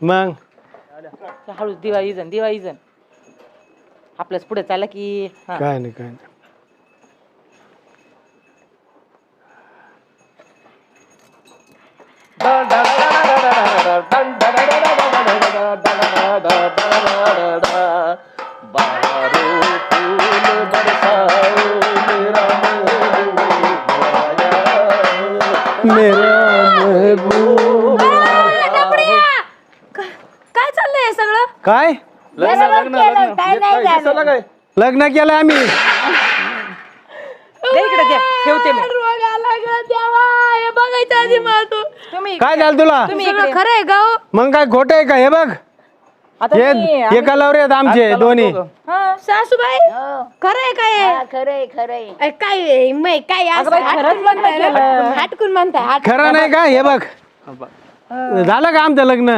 मग हळू दिवाळी जण आपल्याच पुढे चालला की हा. काय नाही काय नाही. मेरा महबूब. काय चाललंय हे सगळं? काय लग्न केलं आम्ही. दे इकडे द्या ठेवते मी बघायचं आधी मला तू. तुम्ही काय झालं तुला? तुम्ही सगळं इकडे खरं आहे का हो? मग काय खोट आहे का? हे बघ आता हे मी- एका लावरे आहेत आमचे दोन्ही. हा. सासूबाई खरं आहे काय? खरंय काय मै काय अगं बाई, खरंच लग्न केलं. हाटकून म्हणताय खरं नाही का? हे बघ झालं का आमचं लग्न?